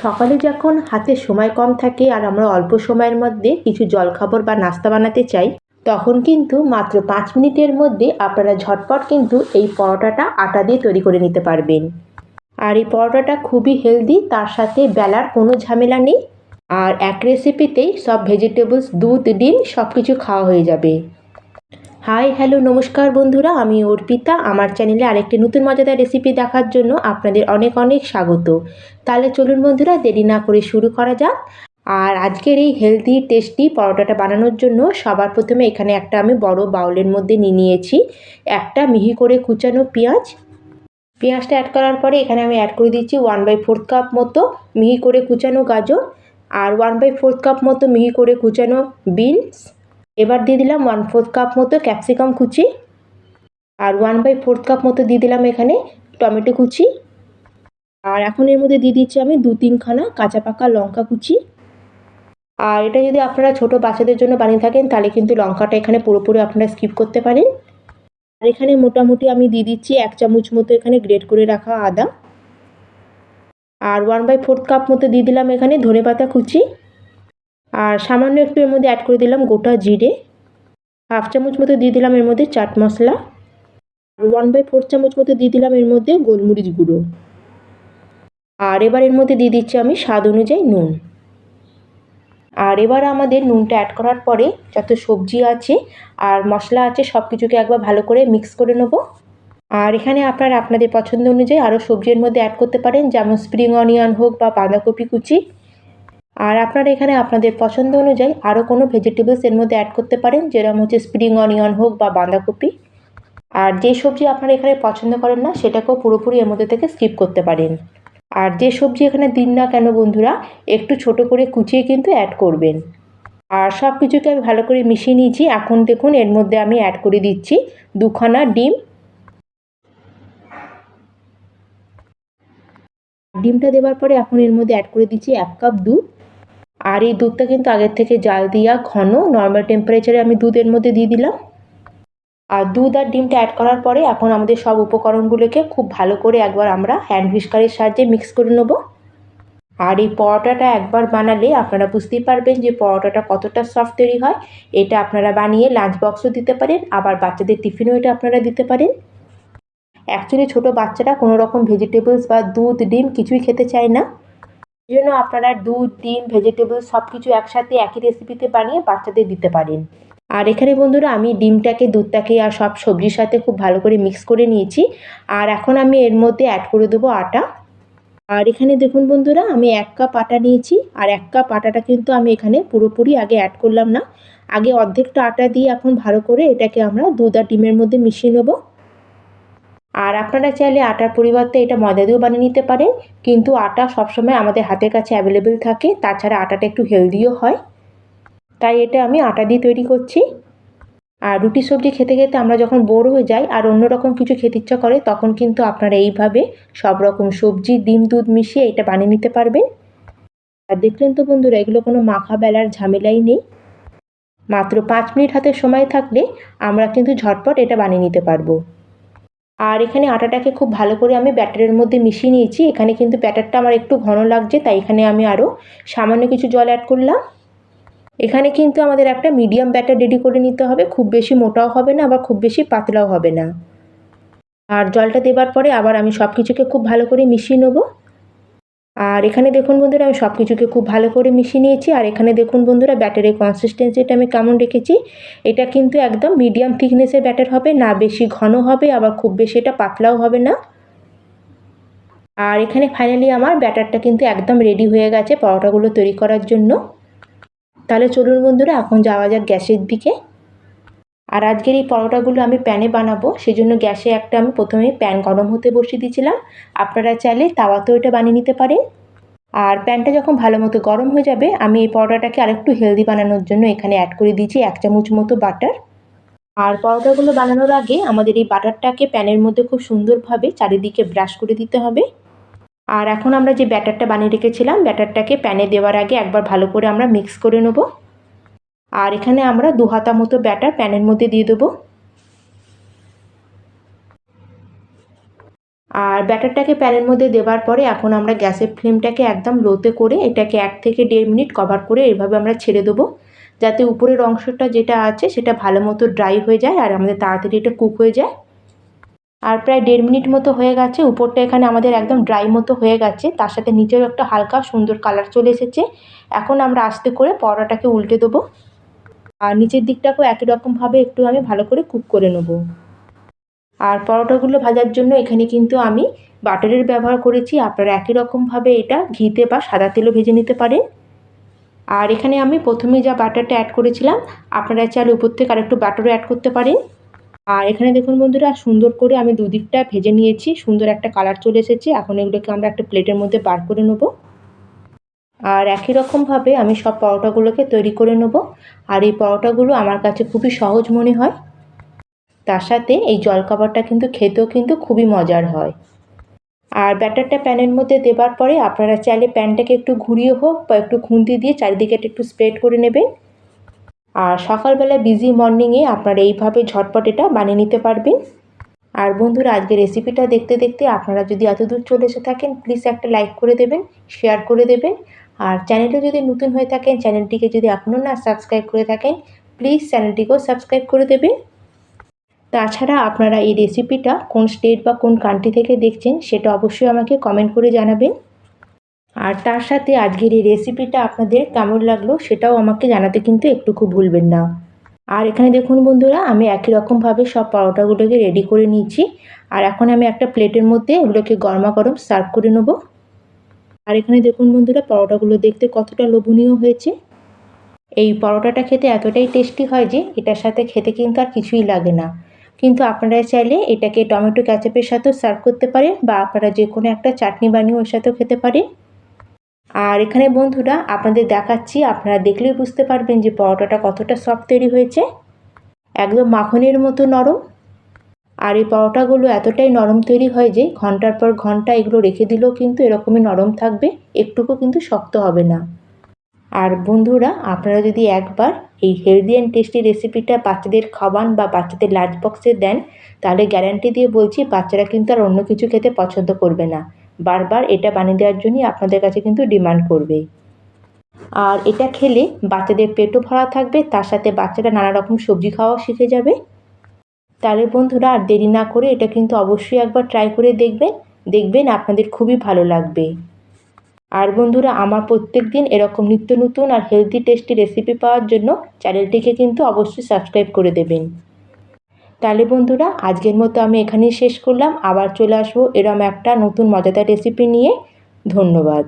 সকালে যখন হাতে সময় কম থাকে আর আমরা অল্প সময়ের মধ্যে কিছু জলখাবার বা নাস্তা বানাতে চাই, তখন কিন্তু মাত্র 5 মিনিটের মধ্যে আপনারা ঝটপট কিন্তু এই পরোটাটা আটা দিয়ে তৈরি করে নিতে পারবেন। আর এই পরোটাটা খুবই হেলদি, তার সাথে বেলার কোনো ঝামেলা নেই। আর এক রেসিপিতেই সব ভেজিটেবলস, দুধ, ডিম সব কিছু খাওয়া হয়ে যাবে। হাই, হ্যালো, নমস্কার বন্ধুরা, আমি অর্পিতা। আমার চ্যানেলে আরেকটি নতুন মজাদার রেসিপি দেখার জন্য আপনাদের অনেক অনেক স্বাগত। তাহলে চলুন বন্ধুরা, দেরি না করে শুরু করা যাক। আর আজকের এই হেলদি টেস্টি পরোটাটা বানানোর জন্য সবার প্রথমে এখানে একটা আমি বড় বাউলের মধ্যে নিয়ে নিয়েছি একটা মিহি করে কুচানো পেঁয়াজ। পেঁয়াজটা অ্যাড করার পরে এখানে আমি অ্যাড করে দিচ্ছি 1/4 কাপ মতো মিহি করে কুচানো গাজর আর 1/4 কাপ মতো মিহি করে কুচানো বিনস। এবার দিয়ে দিলাম 1/4 কাপ মতো ক্যাপসিকাম কুচি আর 1/4 কাপ মতো দিয়ে দিলাম এখানে টমেটো কুচি। আর এখন এর মধ্যে দিয়ে দিচ্ছি আমি 2-3 খানা কাঁচা পাকা লঙ্কা কুচি। আর এটা যদি আপনারা ছোট বাচ্চাদের জন্য বানিয়ে থাকেন তাহলে কিন্তু লঙ্কাটা এখানে পুরোপুরি আপনারা স্কিপ করতে পারেন। আর এখানে মোটামুটি আমি দিয়ে দিচ্ছি 1 চামচ মতো এখানে গ্রেট করে রাখা আদা। আর 1/4 কাপ মতো দিয়ে দিলাম এখানে ধনেপাতা কুচি। আর সামান্য একটু এর মধ্যে অ্যাড করে দিলাম গোটা জিরে। 1/2 চামচ মতো দিয়ে দিলাম এর মধ্যে চাট মশলা। 1/4 চামচ মতো দিয়ে দিলাম এর মধ্যে গোলমরিচ গুঁড়ো। আর এবার এর মধ্যে দিয়ে দিচ্ছি আমি স্বাদ অনুযায়ী নুন। আর এবার আমাদের নুনটা অ্যাড করার পরে যত সবজি আছে আর মশলা আছে সব কিছুকে একবার ভালো করে মিক্স করে নেব। আর এখানে আপনারা আপনাদের পছন্দ অনুযায়ী আরও সবজির মধ্যে অ্যাড করতে পারেন, যেমন স্প্রিং অনিয়ন হোক বা বাঁধাকপি কুচি। আর আপনারা এখানে আপনাদের পছন্দ অনুযায়ী আরও কোনো ভেজিটেবলস এর মধ্যে অ্যাড করতে পারেন, যেরকম হচ্ছে স্প্রিং অনিয়ন হোক বা বাঁধাকপি। আর যে সবজি আপনারা এখানে পছন্দ করেন না সেটাকেও পুরোপুরি এর মধ্যে থেকে স্কিপ করতে পারেন। আর যে সবজি এখানে দিন না কেন বন্ধুরা, একটু ছোট করে কুচিয়ে কিন্তু অ্যাড করবেন। আর সব কিছুকে আমি ভালো করে মিশিয়ে নিয়েছি। এখন দেখুন এর মধ্যে আমি অ্যাড করে দিচ্ছি 2 খানা ডিম। ডিমটা দেওয়ার পরে এখন এর মধ্যে অ্যাড করে দিচ্ছি 1 কাপ দুধ। আর এই দুধটা কিন্তু আগের থেকে জাল দিয়া ঘন নর্মাল টেম্পারেচারে আমি দুধ এর মধ্যে দিয়ে দিলাম। আর দুধ আর ডিমটা অ্যাড করার পরে এখন আমাদের সব উপকরণগুলোকে খুব ভালো করে একবার আমরা হ্যান্ড হুইস্কারের সাহায্যে মিক্স করে নেব। আর এই পরোটাটা একবার বানালে আপনারা বুঝতেই পারবেন যে পরোটাটা কতটা সফট তৈরি হয়। এটা আপনারা বানিয়ে লাঞ্চ বক্সও দিতে পারেন, আবার বাচ্চাদের টিফিনেও এটা আপনারা দিতে পারেন। অ্যাকচুয়ালি ছোটো বাচ্চারা কোনো রকম ভেজিটেবলস বা দুধ ডিম কিছুই খেতে চায় না। এই জন্য আপনারা দুধ, ডিম, ভেজিটেবলস সব কিছু একসাথে একই রেসিপিতে বানিয়ে বাচ্চাদের দিতে পারেন। আর এখানে বন্ধুরা আমি ডিমটাকে, দুধটাকে আর সব সবজির সাথে খুব ভালো করে মিক্স করে নিয়েছি। আর এখন আমি এর মধ্যে অ্যাড করে দেবো আটা। আর এখানে দেখুন বন্ধুরা, আমি 1 কাপ আটা নিয়েছি। আর 1 কাপ আটাটা কিন্তু আমি এখানে পুরোপুরি আগে অ্যাড করলাম না, আগে অর্ধেকটা আটা দিয়ে এখন ভালো করে এটাকে আমরা দুধ আর ডিমের মধ্যে মিশিয়ে নেব। আর আপনারা চাইলে আটার পরিবর্তে এটা ময়দা দিয়েও বানিয়ে নিতে পারেন, কিন্তু আটা সবসময় আমাদের হাতের কাছে অ্যাভেলেবেল থাকে, তাছাড়া আটাটা একটু হেলদিও হয়, তাই এটা আমি আটা দিয়ে তৈরি করছি। আর রুটি সবজি খেতে খেতে আমরা যখন বোর হয়ে যাই আর অন্য রকম কিছু খেতে ইচ্ছা করে, তখন কিন্তু আপনারা এইভাবে সব রকম সবজি, ডিম, দুধ মিশিয়ে এটা বানিয়ে নিতে পারবেন। আর দেখলেন তো বন্ধুরা, এগুলো কোনো মাখা বেলার ঝামেলাই নেই। মাত্র 5 মিনিট হাতে সময় থাকলে আমরা কিন্তু ঝটপট এটা বানিয়ে নিতে পারবো। আর এখানে আটাটাকে খুব ভালো করে আমি ব্যাটারের মধ্যে মিশিয়ে নিয়েছি। এখানে কিন্তু ব্যাটারটা আমার একটু ঘন লাগছে, তাই এখানে আমি আরও সামান্য কিছু জল অ্যাড করলাম। এখানে কিন্তু আমাদের একটা মিডিয়াম ব্যাটার রেডি করে নিতে হবে, খুব বেশি মোটাও হবে না আবার খুব বেশি পাতলাও হবে না। আর জলটা দেওয়ার পরে আবার আমি সব কিছুকে খুব ভালো করে মিশিয়ে নেব। আর এখানে দেখুন বন্ধুরা, আমি সব কিছুকে খুব ভালো করে মিশিয়ে নিয়েছি। আর এখানে দেখুন বন্ধুরা, ব্যাটারের কনসিস্টেন্সিটা আমি কেমন রেখেছি। এটা কিন্তু একদম মিডিয়াম থিকনেসের ব্যাটার হবে, না বেশি ঘন হবে আবার খুব বেশি এটা পাতলাও হবে না। আর এখানে ফাইনালি আমার ব্যাটারটা কিন্তু একদম রেডি হয়ে গেছে পরোটাগুলো তৈরি করার জন্য। তাহলে চলুন বন্ধুরা, এখন যাওয়া যাক গ্যাসের দিকে। আর আজকের এই পরোটাগুলো আমি প্যানে বানাবো, সেজন্য গ্যাসে একটা আমি প্রথমে প্যান গরম হতে বসিয়ে দিয়েছিলাম। আপনারা চাইলে তাওয়াতেও এটা বানিয়ে নিতে পারেন। আর প্যানটা যখন ভালো মতো গরম হয়ে যাবে, আমি এই পরোটাটাকে আরেকটু হেলদি বানানোর জন্য এখানে অ্যাড করে দিয়েছি 1 চামচ মতো বাটার। আর পরোটাগুলো বানানোর আগে আমাদের এই বাটারটাকে প্যানের মধ্যে খুব সুন্দরভাবে চারিদিকে ব্রাশ করে দিতে হবে। আর এখন আমরা যে ব্যাটারটা বানিয়ে রেখেছিলাম, ব্যাটারটাকে প্যানে দেওয়ার আগে একবার ভালো করে আমরা মিক্স করে নেব। আর এখানে আমরা 2 হাতা মতো ব্যাটার প্যানের মধ্যে দিয়ে দেবো। আর ব্যাটারটাকে প্যানের মধ্যে দেওয়ার পরে এখন আমরা গ্যাসের ফ্লেমটাকে একদম লোতে করে এটাকে 1 থেকে 1.5 মিনিট কভার করে এভাবে আমরা ছেড়ে দেবো, যাতে উপরের অংশটা যেটা আছে সেটা ভালো মতো ড্রাই হয়ে যায় আর আমাদের তাড়াতাড়ি এটা কুক হয়ে যায়। আর প্রায় 1.5 মিনিট মতো হয়ে গেছে, উপরটা এখানে আমাদের একদম ড্রাই মতো হয়ে গেছে, তার সাথে নিচেও একটা হালকা সুন্দর কালার চলে এসেছে। এখন আমরা আস্তে করে পরোটাটাকে উল্টে দেবো আর নিচের দিকটাকেও একই রকমভাবে একটু আমি ভালো করে কুক করে নেব। আর পরোটাগুলো ভাজার জন্য এখানে কিন্তু আমি বাটারের ব্যবহার করেছি, আপনারা একই রকমভাবে এটা ঘিতে বা সাদা তেলও ভেজে নিতে পারেন। আর এখানে আমি প্রথমে যা বাটারটা অ্যাড করেছিলাম, আপনারা চাইলে উপর থেকে আরেকটু বাটারও অ্যাড করতে পারেন। আর এখানে দেখুন বন্ধুরা, সুন্দর করে আমি দুদিকটা ভেজে নিয়েছি, সুন্দর একটা কালার চলে এসেছে। এখন এগুলোকে আমরা একটা প্লেটের মধ্যে বার করে নেব। আর একই রকমভাবে আমি সব পরোটাগুলোকে তৈরি করে নেব। আর এই পরোটাগুলো আমার কাছে খুবই সহজ মনে হয়, তার সাথে এই জলখাবারটা কিন্তু খেতেও কিন্তু খুবই মজার হয়। আর ব্যাটারটা প্যানের মধ্যে দেওয়ার পরে আপনারা চাইলে প্যানটাকে একটু ঘুরিয়ে হোক বা একটু খুন্তি দিয়ে চারিদিকে একটু স্প্রেড করে নেবেন। আর সকালবেলা বিজি মর্নিংয়ে আপনারা এইভাবে ঝটপট এটা বানিয়ে নিতে পারবেন। আর বন্ধুরা, আজকে রেসিপিটা দেখতে দেখতে আপনারা যদি এত দূর চলে এসে থাকেন, প্লিজ একটা লাইক করে দেবেন, শেয়ার করে দেবেন। আর চ্যানেলে যদি নতুন হয়ে থাকেন, চ্যানেলটিকে যদি এখনও না সাবস্ক্রাইব করে থাকেন, প্লিজ চ্যানেলটিকেও সাবস্ক্রাইব করে দেবেন। তাছাড়া আপনারা এই রেসিপিটা কোন স্টেট বা কোন কান্ট্রি থেকে দেখছেন সেটা অবশ্যই আমাকে কমেন্ট করে জানাবেন। আর তার সাথে আজকের এই রেসিপিটা আপনাদের কেমন লাগলো সেটাও আমাকে জানাতে কিন্তু একটুকু ভুলবেন না। আর এখানে দেখুন বন্ধুরা, আমি একই রকমভাবে সব পরোটাগুলোকে রেডি করে নিয়েছি। আর এখন আমি একটা প্লেটের মধ্যে এগুলোকে গরমা গরম সার্ভ করে নেব। আর এখানে দেখুন বন্ধুরা, পরোটাগুলো দেখতে কতটা লোভনীয় হয়েছে। এই পরোটাটা খেতে এতটাই টেস্টি হয় যে এটার সাথে খেতে কিন্তু আর কিছুই লাগে না। কিন্তু আপনারা চাইলে এটাকে টমেটো ক্যাচাপের সাথেও সার্ভ করতে পারেন বা আপনারা যে কোনো একটা চাটনি বানিয়েও ওর সাথেও খেতে পারেন। আর এখানে বন্ধুরা আপনাদের দেখাচ্ছি, আপনারা দেখলেই বুঝতে পারবেন যে পরোটাটা কতটা সফট তৈরি হয়েছে, একদম মাখনের মতো নরম। আর এই পরোটাগুলো এতটাই নরম তৈরি হয় যে ঘন্টার পর ঘন্টা এগুলো রেখে দিলেও কিন্তু এরকমই নরম থাকবে, একটুকু কিন্তু শক্ত হবে না। আর বন্ধুরা, আপনারা যদি একবার এই হেলদি অ্যান্ড টেস্টি রেসিপিটা বাচ্চাদের খাওয়ান বা বাচ্চাদের লাঞ্চ বক্সে দেন, তাহলে গ্যারান্টি দিয়ে বলছি বাচ্চারা কিন্তু আর অন্য কিছু খেতে পছন্দ করবে না, বারবার এটা বানিয়ে দেওয়ার জন্যই আপনাদের কাছে কিন্তু ডিমান্ড করবে। আর এটা খেলে বাচ্চাদের পেটও ভরা থাকবে, তার সাথে বাচ্চারা নানা রকম সবজি খাওয়াও শিখে যাবে। তাহলে বন্ধুরা, আর দেরি না করে এটা কিন্তু অবশ্যই একবার ট্রাই করে দেখবেন, দেখবেন আপনাদের খুবই ভালো লাগবে। আর বন্ধুরা, আমার প্রত্যেক দিন এরকম নিত্য নতুন আর হেলদি টেস্টি রেসিপি পাওয়ার জন্য চ্যানেলটিকে কিন্তু অবশ্যই সাবস্ক্রাইব করে দেবেন। তাহলে বন্ধুরা, আজকের মতো আমি এখানেই শেষ করলাম, আবার চলে আসবো এরম একটা নতুন মজাদার রেসিপি নিয়ে। ধন্যবাদ।